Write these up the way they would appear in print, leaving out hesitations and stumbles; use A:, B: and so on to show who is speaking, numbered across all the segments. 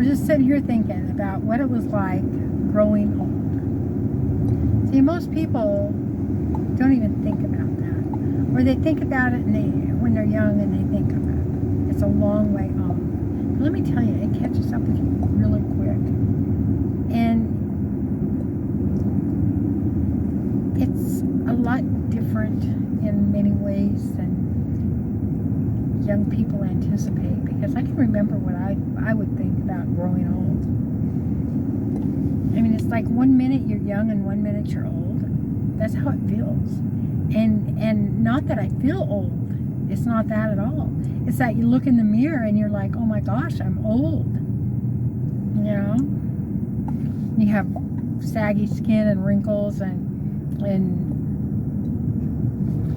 A: was just sitting here thinking about what it was like growing old. See, most people don't even think about that. Or they think about it when they're young and they think about it. It's a long way off. But let me tell you, it catches up with you really quick. And it's a lot different in many ways than young people anticipate, because I can remember what I would think about growing old. I mean, it's like 1 minute you're young and 1 minute you're old. That's how it feels. And not that I feel old. It's not that at all. It's that you look in the mirror and you're like, oh my gosh, I'm old. You know? You have saggy skin and wrinkles and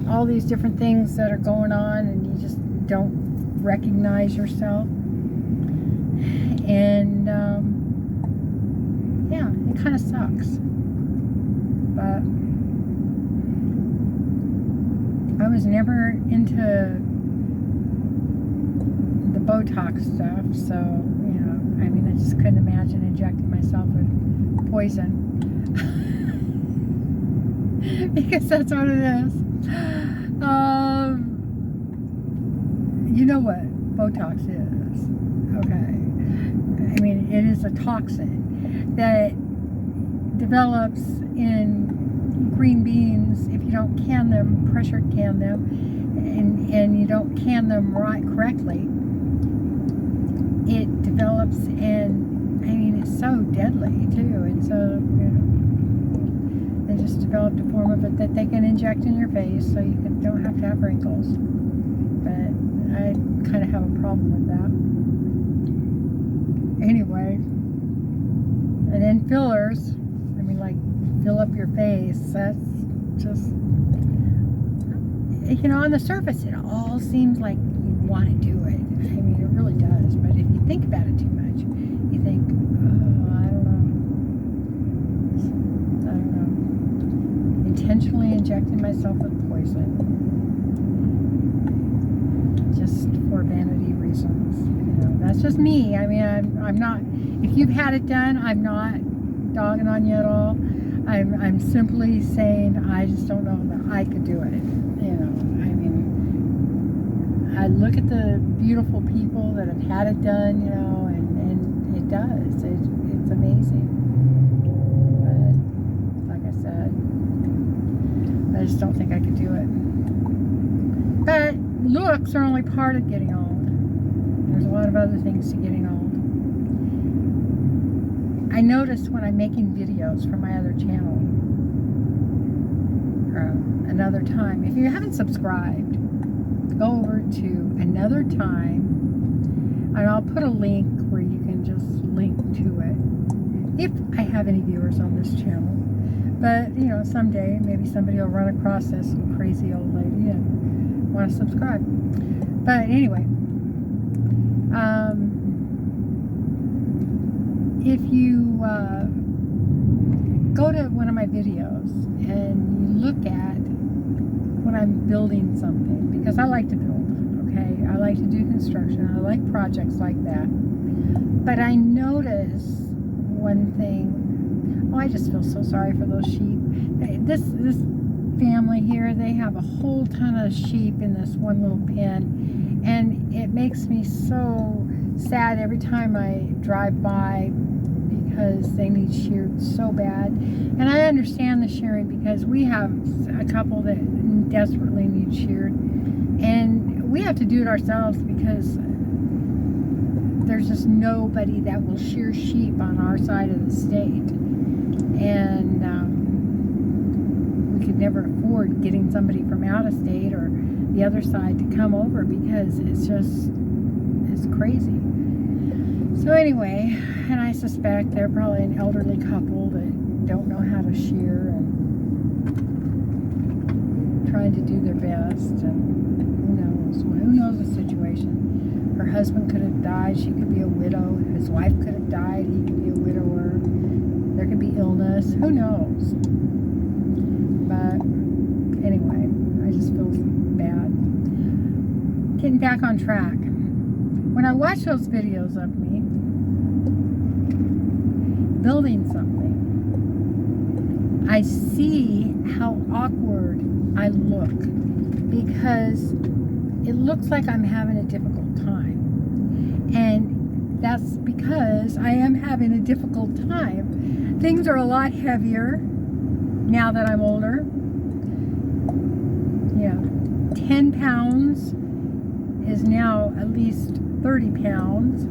A: all these different things that are going on, and you just don't recognize yourself. And yeah, it kind of sucks. But I was never into the Botox stuff, so, you know, I mean, I just couldn't imagine injecting myself with poison. Because that's what it is. You know what Botox is, okay? I mean, it is a toxin that develops in green beans. If you don't can them, pressure can them, and you don't can them correctly, it develops, and I mean, it's so deadly too. And so, you know, they just developed a form of it that they can inject in your face so you don't have to have wrinkles. But I kind of have a problem with that. Anyway, and then fillers. I mean, like, fill up your face. That's just, you know, on the surface, it all seems like you want to do it. I mean, it really does. But if you think about it too much, you think, oh, I don't know. Intentionally injecting myself with poison, just for vanity reasons. You know, that's just me. I mean, I'm not. If you've had it done, I'm not dogging on you at all. I'm simply saying I just don't know that I could do it. You know, I mean, I look at the beautiful people that have had it done. You know, and it does. It's amazing. But like I said, I just don't think I could do it. But looks are only part of getting old. There's a lot of other things to getting old. I notice when I'm making videos for my other channel, Another Time. If you haven't subscribed, go over to Another Time, and I'll put a link where you can just link to it. If I have any viewers on this channel. But, you know, someday maybe somebody will run across this crazy old lady and want to subscribe. But anyway, if you go to one of my videos and you look at when I'm building something, because I like to build, okay? I like to do construction. I like projects like that. But I notice one thing. Oh, I just feel so sorry for those sheep. This family here, they have a whole ton of sheep in this one little pen, and it makes me so sad every time I drive by, because they need sheared so bad. And I understand the shearing, because we have a couple that desperately need sheared, and we have to do it ourselves because there's just nobody that will shear sheep on our side of the state. And we could never afford getting somebody from out of state or the other side to come over, because it's crazy. So anyway, and I suspect they're probably an elderly couple that don't know how to shear and trying to do their best, and who knows the situation. Her husband could have died, she could be a widow. His wife could have died, he could be a widower. There could be illness, who knows. But anyway, I just feel bad. Getting back on track. When I watch those videos of me, building something, I see how awkward I look because it looks like I'm having a difficult time. And that's because I am having a difficult time. Things are a lot heavier now that I'm older. Yeah, 10 pounds is now at least 30 pounds.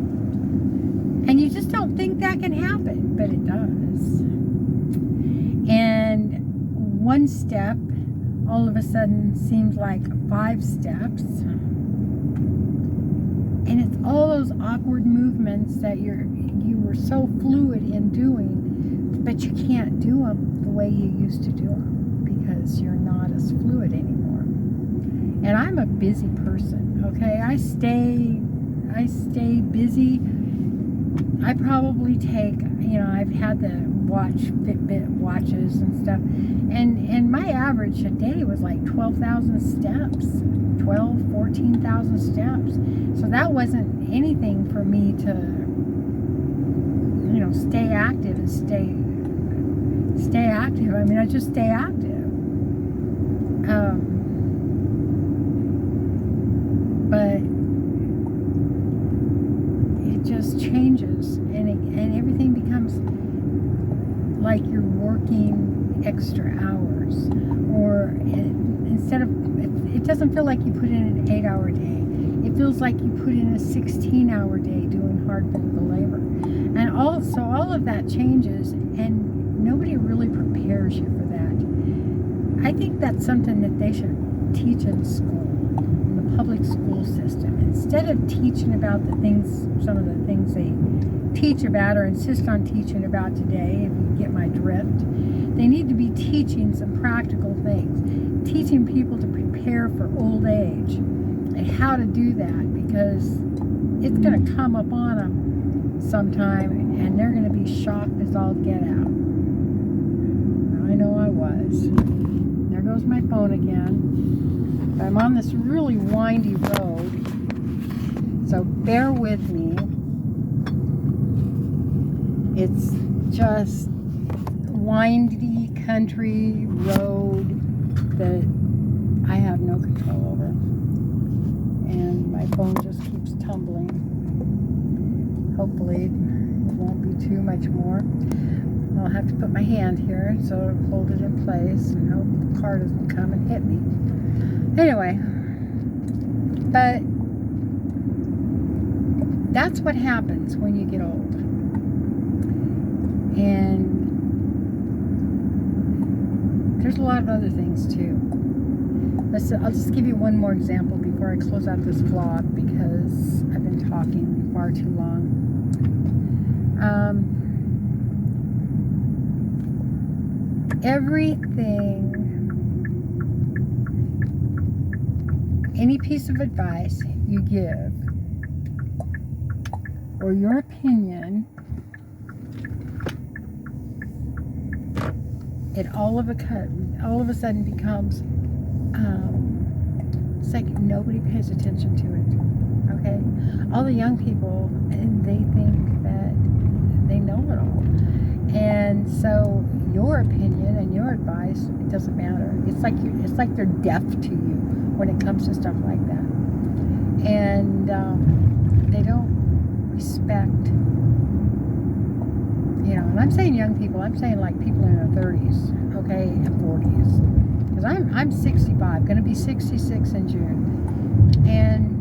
A: And you just don't think that can happen, but it does. And one step all of a sudden seems like 5 steps. And it's all those awkward movements that you were so fluid in doing, but you can't do them the way you used to do them because you're not as fluid anymore. And I'm a busy person, okay? I stay busy. I probably take, I've had the Fitbit watches and stuff, and my average a day was like 12,000 steps, 14,000 steps. So that wasn't anything for me to, stay active and stay active. I mean, I just stay active. But it just changes, and everything becomes like you're working extra hours, or instead of, it doesn't feel like you put in an 8-hour day. It feels like you put in a 16-hour day doing hard physical labor. And also all of that changes, and nobody really prepares you for that. I think that's something that they should teach in school, in the public school system. Instead of teaching about some of the things they teach about or insist on teaching about today, if you get my drift, they need to be teaching some practical things, teaching people to prepare for old age and how to do that, because it's going to come up on them sometime and they're going to be shocked as all get out. I know I was. There goes my phone again. I'm on this really windy road, so bear with me. It's just windy country road that I have no control over, and my phone just keeps tumbling. Hopefully it won't be too much more. I'll have to put my hand here so it'll hold it in place and hope the car doesn't come and hit me. Anyway, but that's what happens when you get old. And there's a lot of other things too. I'll just give you one more example before I close out this vlog, because I've been talking far too long. Any piece of advice you give, or your opinion, it all of a sudden becomes, it's like nobody pays attention to it, okay? All the young people, and they think that they know it all. And so your opinion and your advice, it doesn't matter. It's like they're deaf to you when it comes to stuff like that. And they don't respect, and I'm saying young people, I'm saying like people in their 30s, okay, and 40s. Because I'm 65, going to be 66 in June. And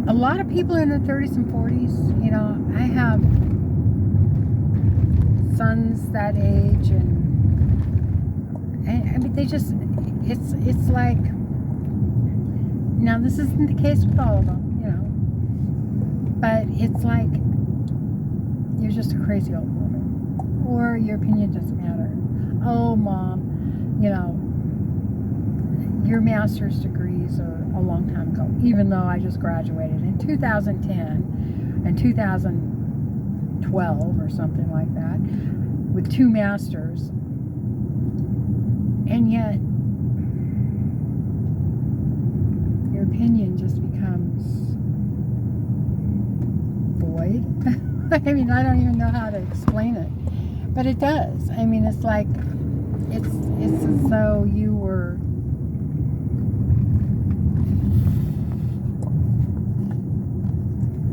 A: a lot of people in their 30s and 40s, I have sons that age, and I mean, they just, it's like, now this isn't the case with all of them, but it's like, you're just a crazy old woman, or your opinion doesn't matter. Oh, Mom, your master's degrees are a long time ago, even though I just graduated in 2010 and 2012 or something like that, with 2 masters, and yet your opinion just becomes void. I mean, I don't even know how to explain it, but it does. I mean, it's like, it's as though you were,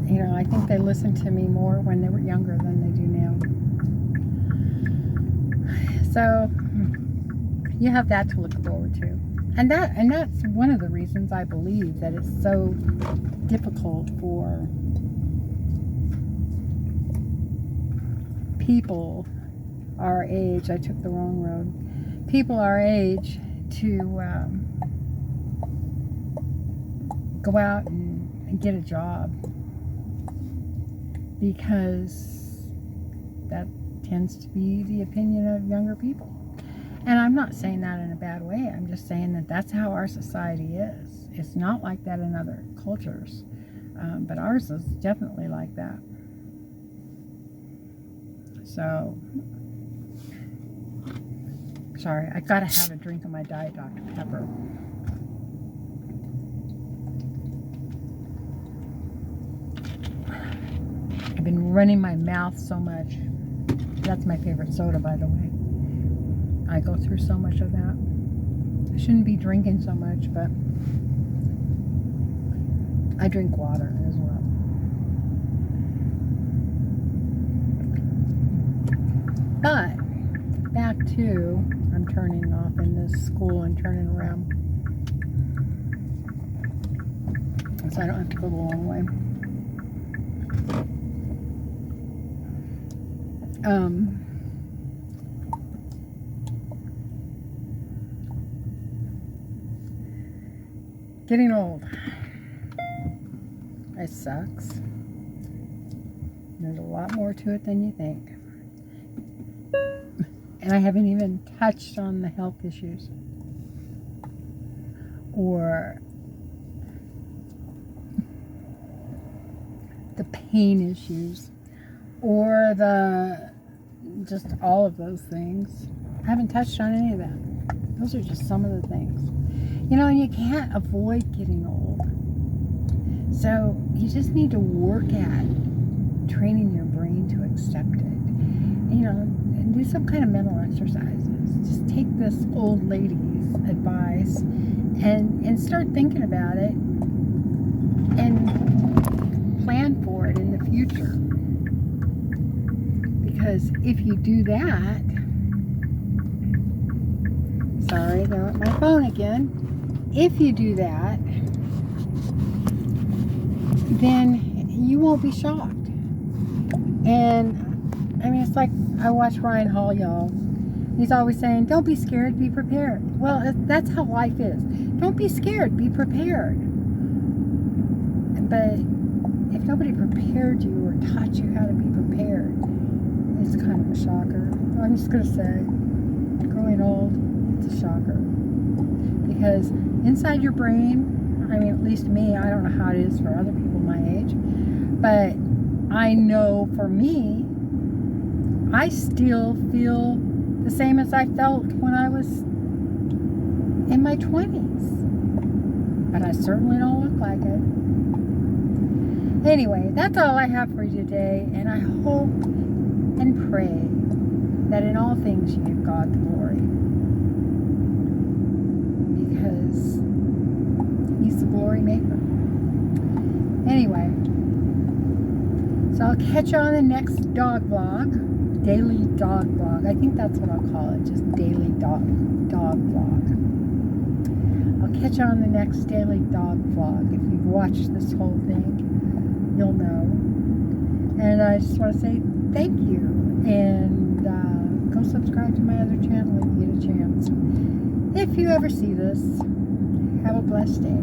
A: you know, I think they listened to me more when they were younger than they do now. So you have that to look forward to. And that's one of the reasons I believe that it's so difficult for people our age. I took the wrong road. People our age to go out and get a job, because that tends to be the opinion of younger people. And I'm not saying that in a bad way. I'm just saying that that's how our society is. It's not like that in other cultures, but ours is definitely like that. So, sorry, I gotta have a drink of my Diet Dr. Pepper. I've been running my mouth so much. That's my favorite soda, by the way. I go through so much of that. I shouldn't be drinking so much, but I drink water as well. But back to, I'm turning off in this school and turning around, so I don't have to go the long way. Getting old. It sucks. There's a lot more to it than you think. And I haven't even touched on the health issues or the pain issues or just all of those things. I haven't touched on any of that. Those are just some of the things. You know, and you can't avoid getting old. So you just need to work at training your brain to accept it. You know, and do some kind of mental exercises. Just take this old lady's advice and start thinking about it and plan for it in the future. Because if you do that, sorry, they're at my phone again. If you do that, then you won't be shocked. And I mean, it's like, I watch Ryan Hall, y'all. He's always saying, don't be scared, be prepared. Well, that's how life is. Don't be scared, be prepared. But if nobody prepared you or taught you how to be prepared, it's kind of a shocker. I'm just going to say, growing old, it's a shocker. Because inside your brain, I mean, at least me, I don't know how it is for other people my age, but I know for me, I still feel the same as I felt when I was in my 20s. But I certainly don't look like it. Anyway, that's all I have for you today, and I hope and pray that in all things you give God the glory. Because He's the glory maker. Anyway, so I'll catch you on the next dog vlog, daily dog vlog. I think that's what I'll call it, just daily dog vlog. I'll catch you on the next daily dog vlog. If you've watched this whole thing, you'll know. And I just want to say thank you, and go subscribe to my other channel if you get a chance. If you ever see this, have a blessed day.